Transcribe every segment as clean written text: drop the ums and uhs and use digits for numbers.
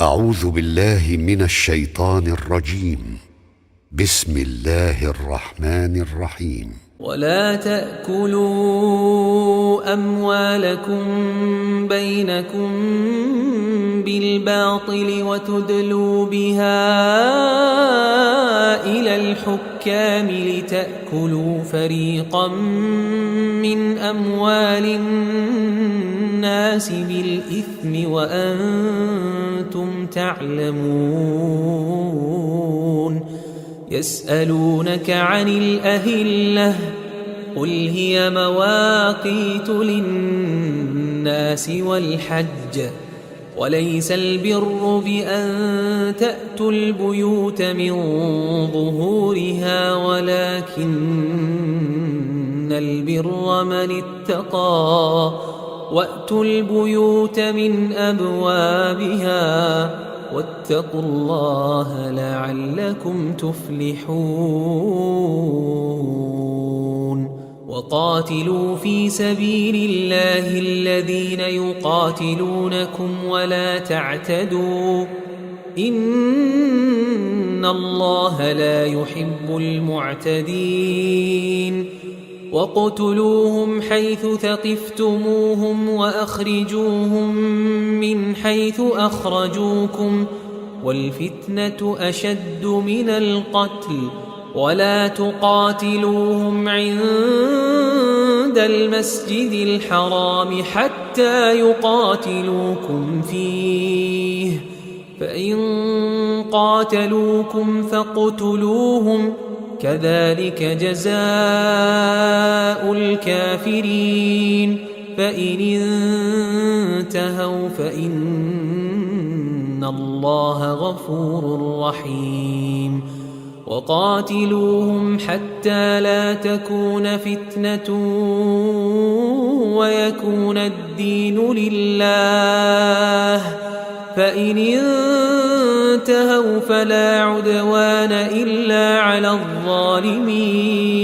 أعوذ بالله من الشيطان الرجيم. بسم الله الرحمن الرحيم. ولا تأكلوا أموالكم بينكم بالباطل وتدلوا بها إلى الحكام لتأكلوا فريقا من أموال الناس بالإثم وأنتم تعلمون. يسألونك عن الأهلة قل هي مواقيت للناس والحج وليس البر بأن تأتوا البيوت من ظهورها ولكن البر من اتقى وأتوا البيوت من أبوابها واتقوا الله لعلكم تفلحون. وقاتلوا في سبيل الله الذين يقاتلونكم ولا تعتدوا إن الله لا يحب المعتدين. واقتلوهم حيث ثقفتموهم وأخرجوهم من حيث أخرجوكم والفتنة أشد من القتل ولا تقاتلوهم عند المسجد الحرام حتى يقاتلوكم فيه فإن قاتلوكم فاقتلوهم كذلك جزاء الكافرين. فإن انتهوا فإن الله غفور رحيم. وقاتلوهم حتى لا تكون فتنة ويكون الدين لله فإن انتهوا فلا عدوان إلا على الظالمين.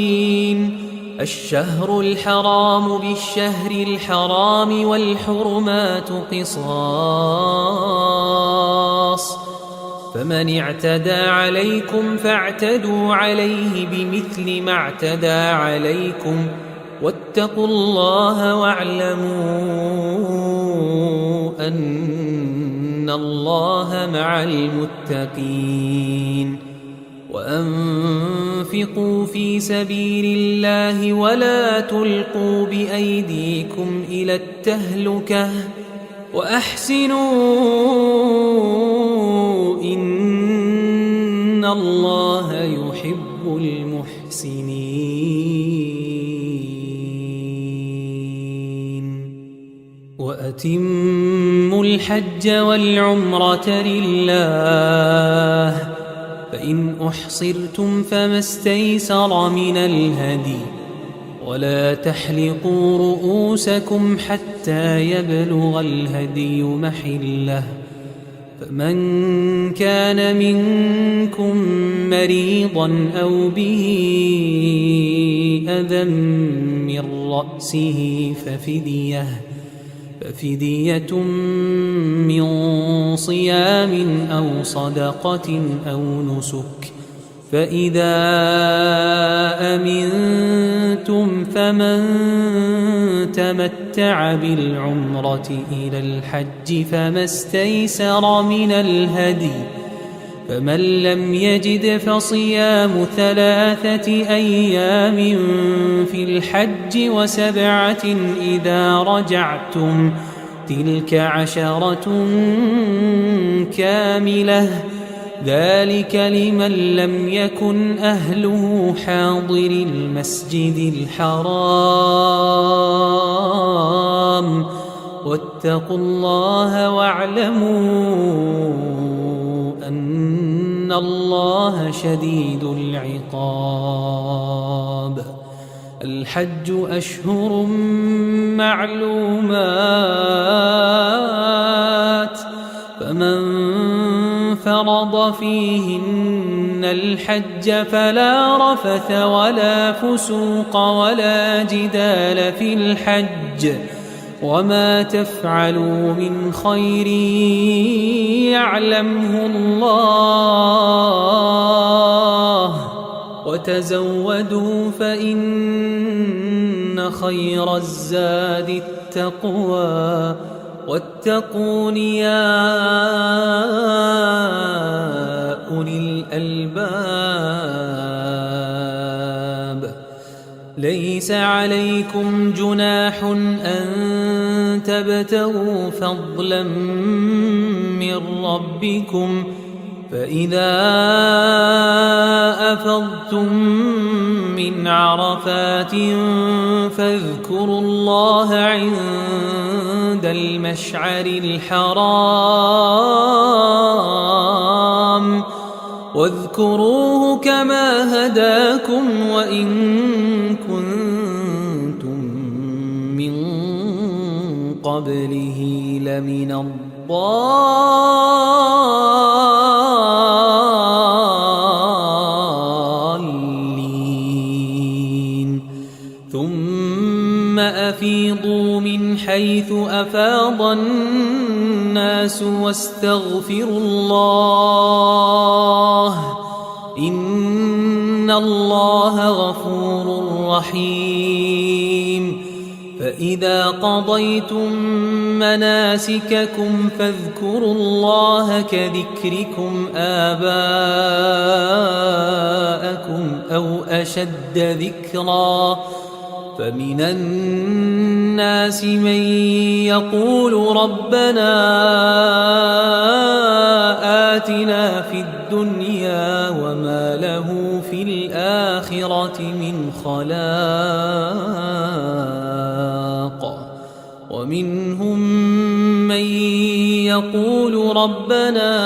الشهر الحرام بالشهر الحرام والحرمات قصاص فمن اعتدى عليكم فاعتدوا عليه بمثل ما اعتدى عليكم واتقوا الله واعلموا أن الله مع المتقين. وأنفقوا في سبيل الله ولا تلقوا بأيديكم إلى التهلكة وأحسنوا إن الله يحب المحسنين. وأتموا الحج والعمرة لله فإن أحصرتم فما استيسر من الهدي ولا تحلقوا رؤوسكم حتى يبلغ الهدي محله فمن كان منكم مريضا أو به أذى من رأسه ففدية من صيام أو صدقة أو نسك فإذا أمنتم فمن تمتع بالعمرة إلى الحج فما استيسر من الهدي فمن لم يجد فصيام 3 أيام في الحج و7 إذا رجعتم تلك 10 كاملة ذلك لمن لم يكن أهله حاضر المسجد الحرام واتقوا الله واعلموا أن الله شديد العقاب. الحج أشهر معلومات فمن فرض فيهن الحج فلا رفث ولا فسوق ولا جدال في الحج وما تفعلوا من خير يعلمه الله وتزودوا فإن خير الزاد التقوى واتقون يا أولي الألباب. ليس عليكم جناح أن تبتغوا فضلا من ربكم فإذا أفضتم من عرفات فاذكروا الله عند المشعر الحرام واذكروه كما هداكم وإن كنتم من قبله لمن الضالين. ثم أفيضوا من حيث أفاض الناس واستغفروا الله إن الله غفور رحيم. فإذا قضيتم مناسككم فاذكروا الله كذكركم آباءكم أو أشد ذكرا. فمن الناس من يقول ربنا آتنا في الدنيا وما له في الآخرة من خلاق ومنهم من يقول ربنا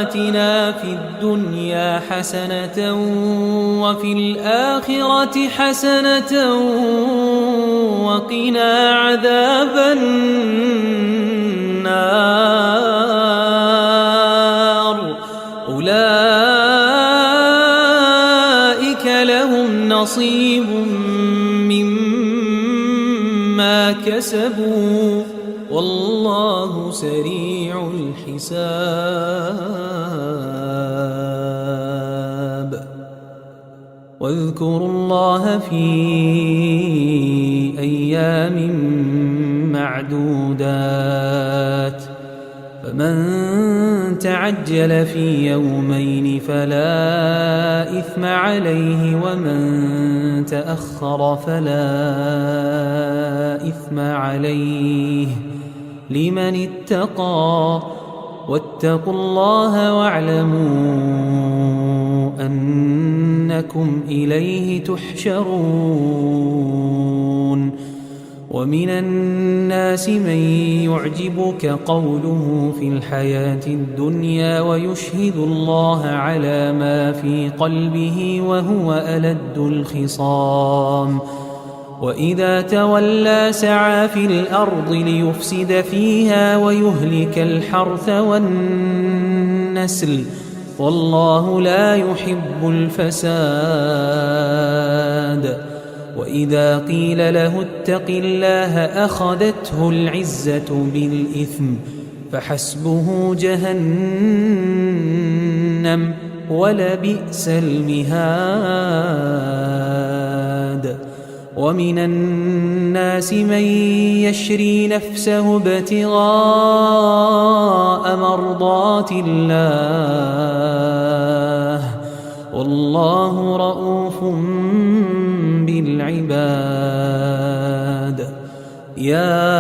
آتنا في الدنيا حسنة وفي الآخرة حسنة وقنا عذاب النار. أولئك لهم نصيب مما كسبوا والله سريع الحساب. واذكروا الله في أيام معدودات فمن تعجل في يومين فلا إثم عليه ومن تأخر فلا إثم عليه لمن اتقى. واتقوا الله واعلموا أنكم إليه تحشرون. ومن الناس من يعجبك قوله في الحياة الدنيا ويشهد الله على ما في قلبه وهو ألد الخصام. وإذا تولى سعى في الأرض ليفسد فيها ويهلك الحرث والنسل والله لا يحب الفساد. وإذا قيل له اتق الله أخذته العزة بالإثم فحسبه جهنم ولبئس المهاد. ومن الناس من يشري نفسه ابتغاء مرضات الله والله رؤوف بالعباد. يا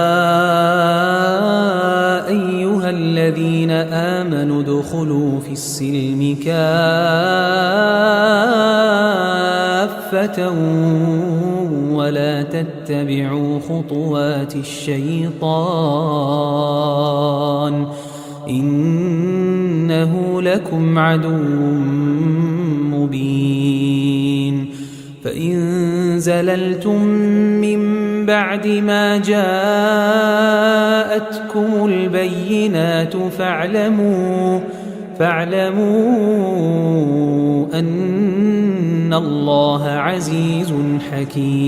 أيها الذين آمنوا ادخلوا في السلم كافة ولا تتبعوا خطوات الشيطان إنه لكم عدو مبين. فإن زللتم من بعد ما جاءتكم البينات فاعلموا أن الله عزيز حكيم.